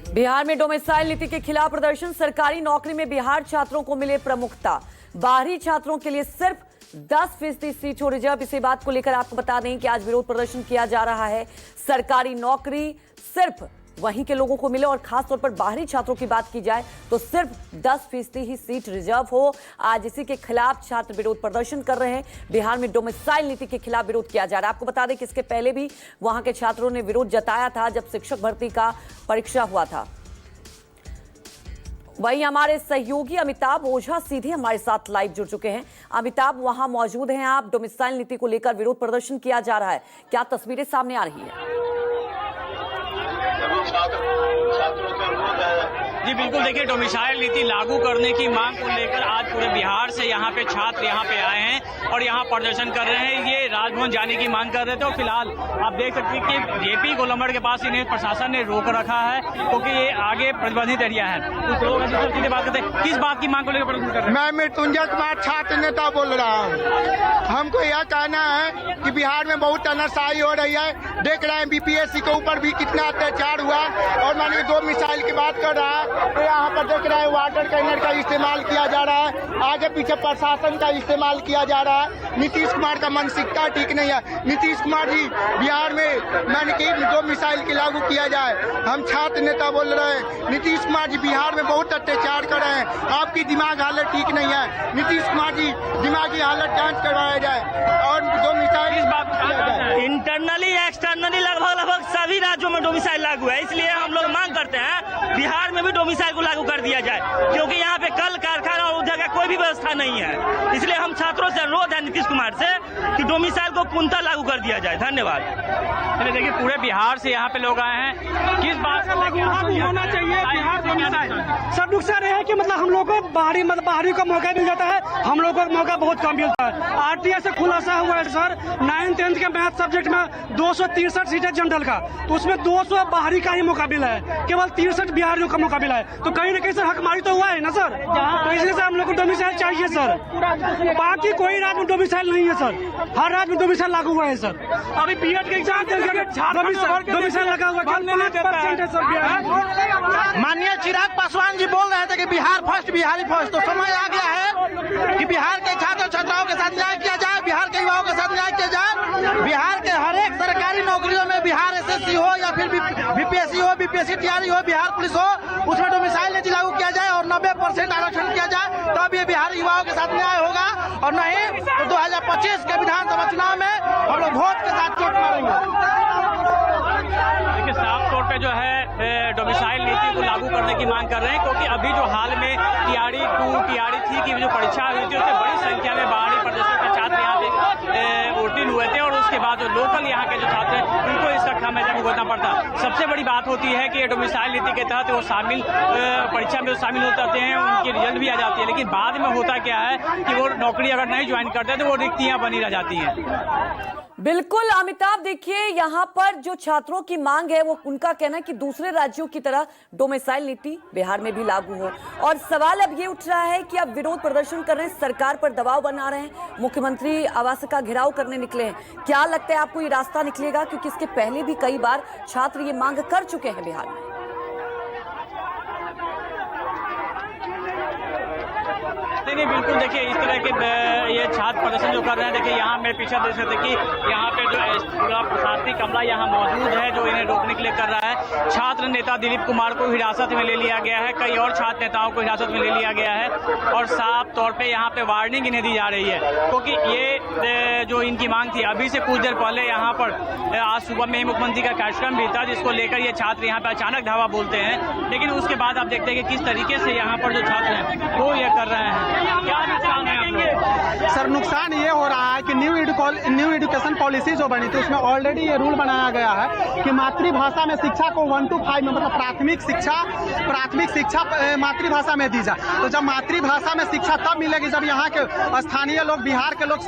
बिहार में डोमिसाइल नीति के खिलाफ प्रदर्शन, सरकारी नौकरी में बिहार छात्रों को मिले प्रमुखता। बाहरी छात्रों के लिए सिर्फ 10% सीट हो रिजर्व। इसी बात को लेकर आपको बता दें कि आज विरोध प्रदर्शन किया जा रहा है। सरकारी नौकरी सिर्फ वहीं के लोगों को मिले और खासतौर पर बाहरी छात्रों की बात की जाए तो सिर्फ 10% ही सीट रिजर्व हो। आज इसी के खिलाफ छात्र विरोध प्रदर्शन कर रहे हैं। बिहार में डोमिसाइल नीति के खिलाफ विरोध किया जा रहा है। आपको बता दें कि इसके पहले भी वहां के छात्रों ने विरोध जताया था जब शिक्षक भर्ती का परीक्षा हुआ था। वहीं हमारे सहयोगी अमिताभ ओझा सीधे हमारे साथ लाइव जुड़ चुके हैं। अमिताभ, वहां मौजूद हैं आप। डोमिसाइल नीति को लेकर विरोध प्रदर्शन किया जा रहा है, क्या तस्वीरें सामने आ रही है? जी बिल्कुल, देखिए डोमिसाइल नीति लागू करने की मांग को लेकर आज पूरे बिहार से यहाँ पे छात्र यहाँ पे आए हैं और यहाँ प्रदर्शन कर रहे हैं। ये राजभवन जाने की मांग कर रहे थे और फिलहाल आप देख सकते हैं कि जेपी गोलंबर के पास इन्हें प्रशासन ने रोक रखा है क्योंकि ये आगे प्रतिबंधित एरिया है। कुछ लोग सीधे बात करते हैं, किस बात की मांग को लेकर प्रदर्शन कर रहे हैं? मैं मृत्युंजय कुमार छात्र नेता बोल रहा हूँ। हमको यह कहना है कि बिहार में बहुत तानाशाही हो रही है। देख रहे हैं बीपीएससी के ऊपर भी कितना अत्याचार हुआ और मानिए दो मिसाइल की बात कर रहा है तो यहाँ पर देख रहे हैं वाटर कैनर का इस्तेमाल किया जा रहा है, आगे पीछे प्रशासन का इस्तेमाल किया जा रहा है। नीतीश कुमार का मानसिकता ठीक नहीं है। नीतीश कुमार जी बिहार में मान की दो मिसाइल की लागू किया जाए। हम छात्र नेता बोल रहे हैं, नीतीश कुमार जी बिहार में बहुत अत्याचार कर रहे हैं। आपकी दिमाग हालत ठीक नहीं है। नीतीश कुमार जी दिमागी हालत जांच करवाया जाए और दो मिसाइल इस बात इंटरनली एक्सटर्नली लगभग सभी राज्यों में डोमिसाइल लागू है। इसलिए हम लोग मांग करते हैं बिहार में भी डोमिसाइल को लागू कर दिया जाए क्योंकि यहाँ पे कल कारखाना और उद्योग का कोई भी व्यवस्था नहीं है। इसलिए हम छात्रों से अनुरोध है नीतीश कुमार से कि डोमिसाइल को पूर्णतः लागू कर दिया जाए। धन्यवाद। देखिए पूरे बिहार से यहाँ पे लोग आए हैं, किस बात से होना चाहिए बिहार डोमिसाइल? सब नुकसान है कि मतलब हम लोग को बाहरी का मौका मिल जाता है, हम लोग को मौका बहुत कम मिलता है। आरटीआई से खुलासा हुआ है सर, 9th-10th के मैथ सब्जेक्ट में 263 सीटें जनरल का, तो उसमें 200 बाहरी का ही मौका मिला है, केवल 63 बिहारियों का मौका मिला है। तो कहीं ना कहीं सर हकमारी तो हुआ है ना सर, तो इसलिए से हम लोग को डोमिसाइल चाहिए सर। बाकी कोई राज्य में डोमिसाइल नहीं है सर, हर राज्य में डोमिसाइल लागू हुआ है सर। अभी बीएड के एग्जाम डोमिसाइल लगा हुआ है। माननीय चिराग पासवान जी बोल रहे थे कि बिहार फर्स्ट बिहारी फर्स्ट, तो समय आ गया है कि बिहार के छात्र छात्राओं के साथ न्याय किया जाए, बिहार के युवाओं के साथ न्याय किया जाए। बिहार के हर एक सरकारी नौकरियों में बिहार एसएससी हो या फिर बीपीएससी हो, बीपीएससी टीआरई हो, बिहार पुलिस हो, उसमें डोमिसाइल नीति लागू किया जाए और 90% आरक्षण किया जाए, तब ये बिहार युवाओं के साथ न्याय होगा। और नहीं तो 2025 के विधानसभा चुनाव में हम लोग वोट के साथ चोट मारेंगे। देखिए साफ तौर पे जो है डोमिसाइल नीति को लागू करने की मांग कर रहे हैं क्योंकि अभी जो हाल में टीआरई 2, टीआरई 3 की जो परीक्षा हुई थी उसमें बड़ी संख्या में बाहरी प्रदेशों के छात्र यहाँ पे उत्तीर्ण हुए थे और उसके बाद जो लोकल यहाँ के जो छात्र हैं उनको इस कक्षा में भुगतना पड़ता। सबसे बड़ी बात होती है कि डोमिसाइल नीति के तहत वो शामिल परीक्षा में शामिल हो जाते हैं, उनकी रिजल्ट भी आ जाती है, लेकिन बाद में होता क्या है कि वो नौकरी अगर नहीं ज्वाइन करते तो वो रिक्तियां बनी रह जाती हैं। बिल्कुल अमिताभ, देखिए यहाँ पर जो छात्रों की मांग है वो उनका कहना है कि दूसरे राज्यों की तरह डोमिसाइल नीति बिहार में भी लागू हो। और सवाल अब ये उठ रहा है कि अब विरोध प्रदर्शन कर रहे हैं, सरकार पर दबाव बना रहे हैं, मुख्यमंत्री आवास का घेराव करने निकले हैं। क्या लगता है आपको ये रास्ता निकलेगा? क्योंकि इसके पहले भी कई बार छात्र ये मांग कर चुके हैं बिहार में। नहीं बिल्कुल, देखिए इस तरह के ये छात्र प्रदर्शन जो कर रहे हैं, देखिए यहाँ मैं पीछे देख सकते कि यहाँ पे जो प्रशासनिक अमला यहाँ मौजूद है जो इन्हें रोकने के लिए कर रहा है। छात्र नेता दिलीप कुमार को हिरासत में ले लिया गया है, कई और छात्र नेताओं को हिरासत में ले लिया गया है और साफ तौर पे यहाँ पे वार्निंग इन्हें दी जा रही है क्योंकि ये जो इनकी मांग थी, अभी से कुछ देर पहले यहाँ पर आज सुबह में मुख्यमंत्री का कार्यक्रम भी था जिसको लेकर ये छात्र यहाँ पे अचानक धावा बोलते हैं, लेकिन उसके बाद आप देखते हैं कि किस तरीके से यहाँ पर जो छात्र हैं वो ये कर रहे हैं। क्या नुकसान है आप लोग? सर नुकसान ये हो रहा है कि न्यू एजुकेशन पॉलिसी जो बनी थी उसमें ऑलरेडी ये रूल बनाया गया है कि मातृभाषा में शिक्षा को 1 to 5 में मतलब प्राथमिक शिक्षा मातृभाषा में दी जाए। तो जब मातृभाषा में शिक्षा तब मिलेगी जब यहाँ के स्थानीय लोग, बिहार के लोग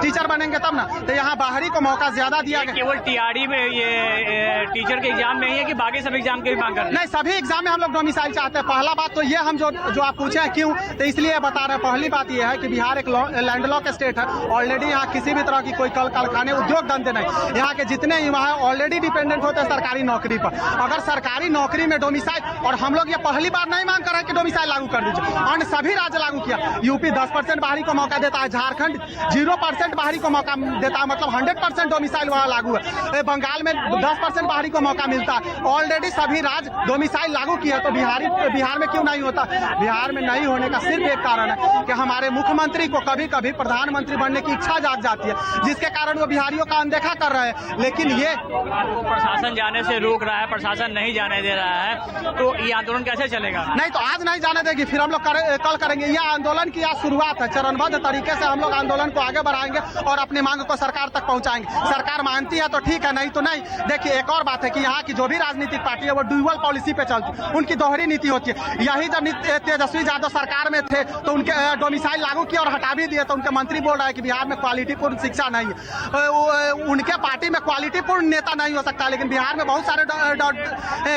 टीचर बनेंगे तब ना। तो यहाँ बाहरी को मौका ज्यादा दिया गया। केवल टीआरई में ये टीचर के एग्जाम में ही है कि बाकी सभी एग्जाम की भी मांग कर रहे हैं? नहीं, सभी एग्जाम में हम लोग डोमिसाइल चाहते हैं। पहला बात तो ये हम जो आप पूछे हैं क्यों, तो इसलिए बता रहे हैं। पहली बात यह है कि बिहार एक लैंडलॉक स्टेट है। ऑलरेडी यहाँ किसी भी तरह की कोई कल कारखाने उद्योग धंधे नहीं। यहाँ के जितने युवा हैं ऑलरेडी डिपेंडेंट होते हैं सरकारी नौकरी पर। अगर सरकारी नौकरी में डोमिसाइल, और हम लोग ये पहली बार नहीं मांग कर रहे हैं कि डोमिसाइल लागू कर दीजिए, अन्य सभी राज्य लागू किया। यूपी 10% बाहरी को मौका देता है, झारखंड 0% बाहरी को मौका देता है, मतलब 100% डोमिसाइल वहाँ लागू है। बंगाल में 10% बाहरी को मौका मिलता है। ऑलरेडी सभी राज्य डोमिसाइल लागू किया, तो बिहार में क्यों नहीं होता? बिहार में नहीं होने का सिर्फ एक कारण है कि हमारे मुख्यमंत्री को कभी कभी प्रधानमंत्री बनने की इच्छा जाग जाती है, जिसके कारण वो बिहारियों का अनदेखा कर रहे हैं। लेकिन ये प्रशासन जाने से रोक रहा है, प्रशासन नहीं जाने दे रहा है, तो ये आंदोलन कैसे चलेगा? नहीं तो आज नहीं जाने देगी, फिर हम लोग कल करेंगे। यह आंदोलन की आज शुरुआत है। चरणबद्ध तरीके से हम लोग आंदोलन को आगे बढ़ाएंगे और अपनी मांग को सरकार तक पहुंचाएंगे। सरकार मानती है तो ठीक है, नहीं तो नहीं। देखिए एक और बात है कि यहाँ की जो भी राजनीतिक पार्टी है वो ड्यूअल पॉलिसी पे चलती है, उनकी दोहरी नीति होती है। यही जब तेजस्वी यादव सरकार में थे तो उनके डोमिसाइल लागू किया और हटा भी दिया, तो उनके मंत्री बोल रहा है कि बिहार में क्वालिटीपूर्ण शिक्षा नहीं है। उनके पार्टी में क्वालिटीपूर्ण नेता नहीं हो सकता, लेकिन बिहार में बहुत सारे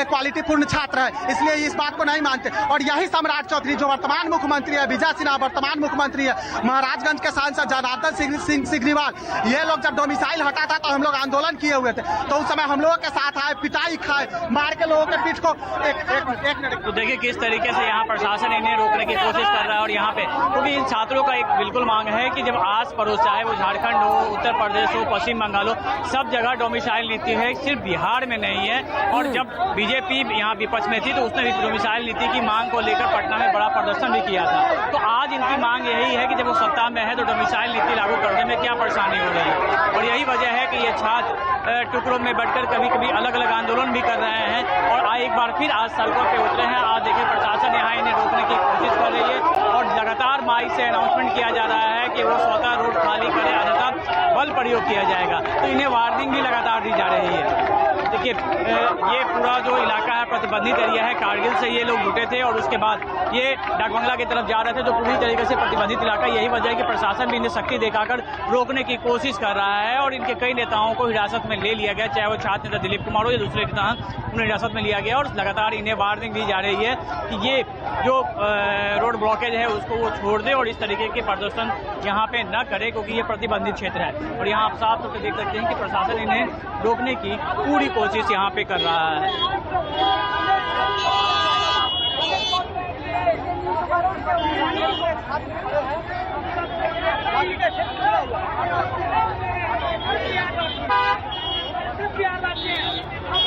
क्वालिटीपूर्ण छात्र है, इसलिए इस बात को नहीं मानते। और यही सम्राट चौधरी जो वर्तमान मुख्यमंत्री है, विजय सिन्हा वर्तमान मुख्यमंत्री है, महाराजगंज के सांसद जनार्दन सिंह सिग्रीवाल, ये लोग जब डोमिसाइल हटा था तो हम लोग आंदोलन किए हुए थे, तो उस समय हम लोगों के साथ आए, पिटाई खाए, मार के लोगों के पीठ को एक मिनट। तो देखिए किस तरीके से यहाँ प्रशासन इन्हें रोकने की कोशिश कर रहा है। और यहाँ पे क्योंकि इन छात्रों का एक बिल्कुल मांग है कि जब आस पड़ोस चाहे वो झारखंड हो, उत्तर प्रदेश हो, पश्चिम बंगाल हो, सब जगह डोमिसाइल नीति है, सिर्फ बिहार में नहीं है। और जब बीजेपी यहाँ विपक्ष में थी तो उसने भी डोमिसाइल नीति की मांग को लेकर पटना में बड़ा प्रदर्शन भी किया था। तो आज इनकी मांग यही है कि जब वो सत्ता में है तो डोमिसाइल नीति लागू करने में क्या परेशानी हो रही है। और यही वजह है कि ये छात्र टुकड़ों में बढ़कर कभी कभी अलग अलग आंदोलन भी कर रहे हैं और एक बार फिर आज सड़कों पे उतरे हैं। आज देखिए प्रशासन यहाँ इन्हें रोकने की कोशिश कर रही है और लगातार माइक से अनाउंसमेंट किया जा रहा है कि वो स्वतः रोड खाली करे, अन्यथा बल प्रयोग किया जाएगा। तो इन्हें वार्निंग भी लगातार दी जा रही है। देखिए ये पूरा जो इलाका है प्रतिबंधित एरिया है, कारगिल से ये लोग जुटे थे और उसके बाद ये डाकबंगला की तरफ जा रहे थे, जो पूरी तरीके से प्रतिबंधित इलाका। यही वजह है कि प्रशासन भी इन्हें सख्ती दिखाकर रोकने की कोशिश कर रहा है और इनके कई नेताओं को हिरासत में ले लिया गया, चाहे वो छात्र नेता दिलीप कुमार हो या दूसरे नेता, उन्हें हिरासत में लिया गया और लगातार इन्हें वार्निंग दी जा रही है कि ये जो रोड ब्लॉकेज है उसको वो छोड़ दे और इस तरीके के प्रदर्शन यहाँ पे न करे, क्योंकि ये प्रतिबंधित क्षेत्र है। और यहाँ आप साफ तौर पर देख सकते हैं कि प्रशासन इन्हें रोकने की पूरी कोशिश यहाँ पे कर रहा है।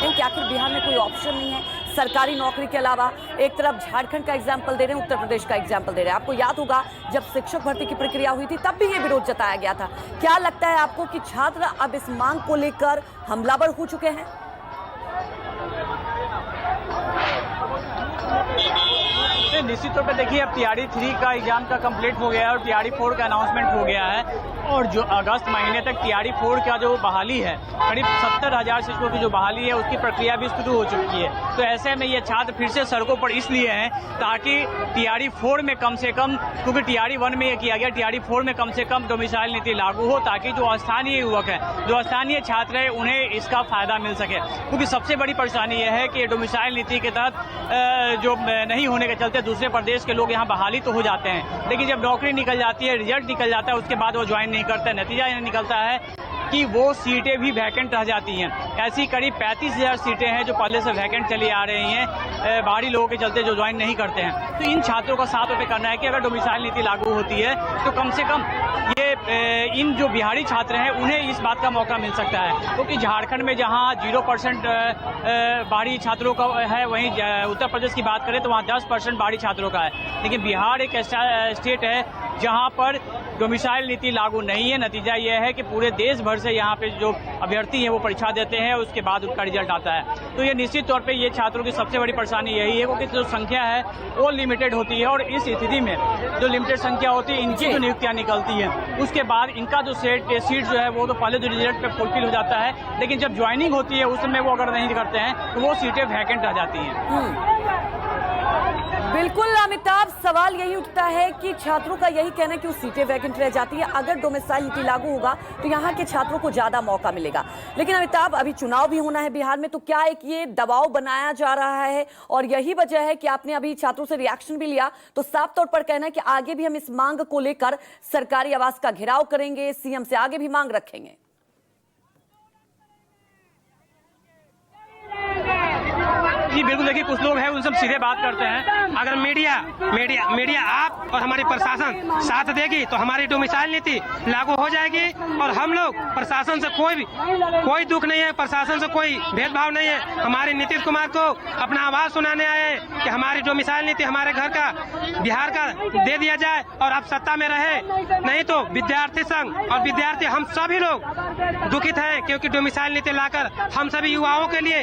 कि आखिर बिहार में कोई ऑप्शन नहीं है सरकारी नौकरी के अलावा। एक तरफ झारखंड का एग्जाम्पल दे रहे हैं, उत्तर प्रदेश का एग्जाम्पल दे रहे हैं। आपको याद होगा जब शिक्षक भर्ती की प्रक्रिया हुई थी तब भी ये विरोध जताया गया था। क्या लगता है आपको कि छात्र अब इस मांग को लेकर हमलावर हो चुके हैं? निश्चित तौर पे देखिए अब टीआरई 3 का एग्जाम का कंप्लीट हो गया है और टीआरई 4 का अनाउंसमेंट हो गया है और जो अगस्त महीने तक टीआरई 4 का जो बहाली है, करीब 70,000 शिक्षकों की जो बहाली है उसकी प्रक्रिया भी शुरू हो चुकी है। तो ऐसे में ये छात्र फिर से सड़कों पर इसलिए हैं ताकि टीआरई 4 में कम से कम, क्योंकि टीआरई 1 में ये किया गया, टीआरई 4 में कम से कम डोमिसाइल नीति लागू हो ताकि जो स्थानीय युवक है, जो स्थानीय छात्र है, उन्हें इसका फायदा मिल सके। क्योंकि सबसे बड़ी परेशानी यह है कि डोमिसाइल नीति के तहत जो नहीं होने के चलते दूसरे प्रदेश के लोग यहाँ बहाली तो हो जाते हैं, लेकिन जब नौकरी निकल जाती है, रिजल्ट निकल जाता है, उसके बाद वो ज्वाइन नहीं करते। नतीजा यह निकलता है कि वो सीटें भी वैकेंट रह जाती हैं। ऐसी करीब 35,000 सीटें हैं जो पहले से वैकेंट चली आ रही हैं बाहरी लोगों के चलते जो ज्वाइन नहीं करते हैं। तो इन छात्रों का साथ पे करना है कि अगर डोमिसाइल नीति लागू होती है तो कम से कम ये इन जो बिहारी छात्र हैं उन्हें इस बात का मौका मिल सकता है, क्योंकि झारखंड में जहां 0% बाहरी छात्रों का है, वहीं उत्तर प्रदेश की बात करें तो वहां 10% बाहरी छात्रों का है। लेकिन बिहार एक स्टेट है जहां पर डोमिसाइल नीति लागू नहीं है। नतीजा यह है कि पूरे देश भर से यहाँ पे जो अभ्यर्थी हैं वो परीक्षा देते हैं, उसके बाद उनका रिजल्ट आता है। तो ये निश्चित तौर पे ये छात्रों की सबसे बड़ी परेशानी यही है, क्योंकि जो संख्या है वो लिमिटेड होती है और इस स्थिति में जो लिमिटेड संख्या होती है, इनकी जो नियुक्तियाँ निकलती हैं, उसके बाद इनका जो सीट जो है वो तो पहले जो रिजल्ट पे फुलफिल हो जाता है, लेकिन जब ज्वाइनिंग होती है उस समय वो अगर नहीं करते हैं तो वो सीटें वैकेंट रह जाती हैं। बिल्कुल अमिताभ, सवाल यही उठता है कि छात्रों का यही कहना है कि वो सीटें वैकेंट रह जाती है। अगर डोमिसाइल नीति लागू होगा तो यहाँ के छात्रों को ज्यादा मौका मिलेगा। लेकिन अमिताभ, अभी चुनाव भी होना है बिहार में, तो क्या एक ये दबाव बनाया जा रहा है और यही वजह है कि आपने अभी छात्रों से रिएक्शन भी लिया, तो साफ तौर पर कहना है कि आगे भी हम इस मांग को लेकर सरकारी आवास का घेराव करेंगे, सीएम से आगे भी मांग रखेंगे? जी बिल्कुल, देखिए कुछ लोग हैं उनसे हम सीधे बात करते हैं। अगर मीडिया आप और हमारी प्रशासन साथ देगी तो हमारी डोमिसाइल नीति लागू हो जाएगी और हम लोग प्रशासन से कोई दुख नहीं है, प्रशासन से कोई भेदभाव नहीं है। हमारे नीतीश कुमार को अपना आवाज सुनाने आए कि हमारी डोमिसाइल नीति हमारे घर का, बिहार का दे दिया जाए और आप सत्ता में रहे, नहीं तो विद्यार्थी संघ और विद्यार्थी हम सभी लोग दुखित हैं, क्योंकि डोमिसाइल नीति लाकर हम सभी युवाओं के लिए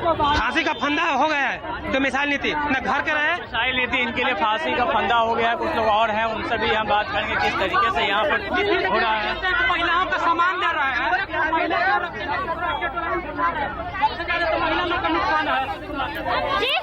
फांसी का फंदा हो गया है। डोमिसाइल नीति न घर के रहे, डोमिसाइल नीति इनके लिए फांसी का फंदा हो गया है। कुछ लोग और हैं, उनसे भी हम बात करेंगे किस तरीके से यहाँ पर हो रहा है। महिलाओं का सम्मान दे रहा है, जी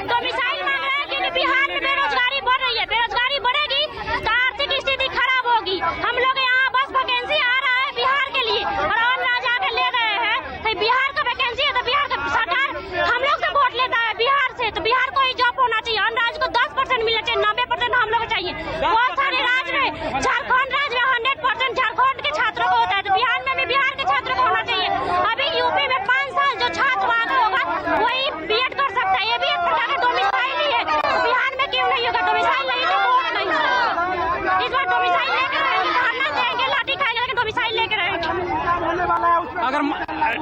डोमिसाइल मांग रहे हैं क्योंकि बिहार में बेरोजगारी बढ़ रही है। बेरोजगारी बढ़ेगी तो आर्थिक स्थिति खराब होगी। हम लोग यहाँ बस वैकेंसी आ रहा है बिहार के लिए और अन्य राज्य आके ले रहे हैं, तो बिहार का वैकेंसी है तो बिहार का सरकार हम लोग से वोट लेता है बिहार से, तो बिहार को ही जॉब होना चाहिए। अन्य राज्य को 10% मिलना चाहिए, 90% हम लोग को चाहिए। बहुत सारे राज्य में, झारखंड राज्य में 100% झारखंड के छात्रों को होता है, तो बिहार में भी बिहार के छात्रों को होना चाहिए। अभी यूपी में 5 साल जो छात्र वहाँ होगा वही बीएड कर सकता है। ये भी एक प्रकार का डोमिसाइल ही है। बिहार में क्यों नहीं होगा? डोमिसाइल नहीं तो वोट नहीं होगा। इस बार डोमिसाइल लेकर रहेंगे, धरना देंगे, लाठी खाएंगे, लेकिन डोमिसाइल लेकर रहेंगे। अगर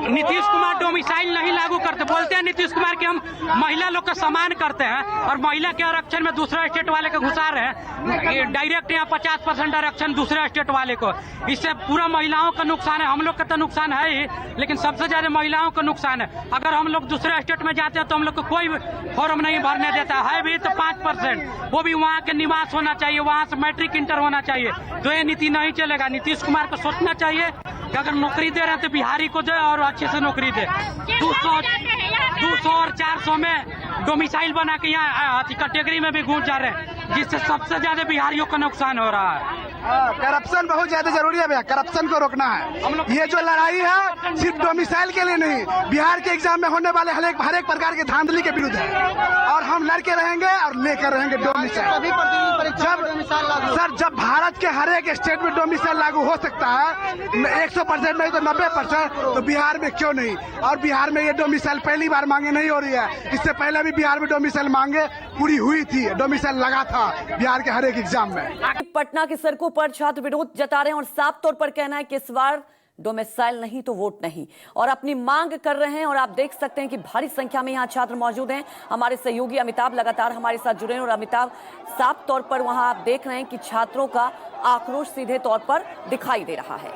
नीतीश कुमार डोमिसाइल नहीं लागू करते, बोलते हैं नीतीश कुमार कि हम महिला लोग का सम्मान करते हैं और महिला के आरक्षण में दूसरा स्टेट वाले को घुसा रहे हैं डायरेक्ट। यहाँ 50% आरक्षण दूसरे स्टेट वाले को, इससे पूरा महिलाओं का नुकसान है। हम लोग का तो नुकसान है ही, लेकिन सबसे ज्यादा महिलाओं का नुकसान है। अगर हम लोग दूसरे स्टेट में जाते हैं तो हम लोग को कोई फॉर्म नहीं भरने देता है भी, तो 5%, वो भी वहाँ के निवास होना चाहिए, वहाँ से मैट्रिक इंटर होना चाहिए। तो ये नीति नहीं चलेगा। नीतीश कुमार को सोचना चाहिए कि अगर नौकरी दे रहे हैं तो बिहारी को दे और अच्छे से नौकरी दे। 200 और 400 में डोमिसाइल बना के यहाँ कैटेगरी में भी घुस जा रहे हैं, जिससे सबसे ज्यादा बिहारियों का नुकसान हो रहा है। करप्शन बहुत ज्यादा जरूरी है भैया, करप्शन को रोकना है। ये जो लड़ाई है सिर्फ डोमिसाइल के लिए नहीं, बिहार के एग्जाम में होने वाले हर एक प्रकार के धांधली के विरुद्ध है और हम लड़के रहेंगे और लेकर रहेंगे डोमिसाइल। जब भारत के हर एक स्टेट में डोमिसाइल लागू हो सकता है, 100% नहीं तो 90%, तो बिहार में क्यों नहीं? और बिहार में ये डोमिसाइल पहली बार मांगे नहीं हो रही है, इससे पहले भी बिहार में डोमिसाइल मांगे पूरी हुई थी, डोमिसाइल लगा था बिहार के हर एक एग्जाम में। पटना की सड़कों पर छात्र विरोध जता रहे हैं और साफ तौर पर कहना है कि इस बार डोमिसाइल नहीं तो वोट नहीं, और अपनी मांग कर रहे हैं। और आप देख सकते हैं कि भारी संख्या में यहाँ छात्र मौजूद हैं। हमारे सहयोगी अमिताभ लगातार हमारे साथ जुड़े हैं और अमिताभ, साफ तौर पर वहां आप देख रहे हैं कि छात्रों का आक्रोश सीधे तौर पर दिखाई दे रहा है।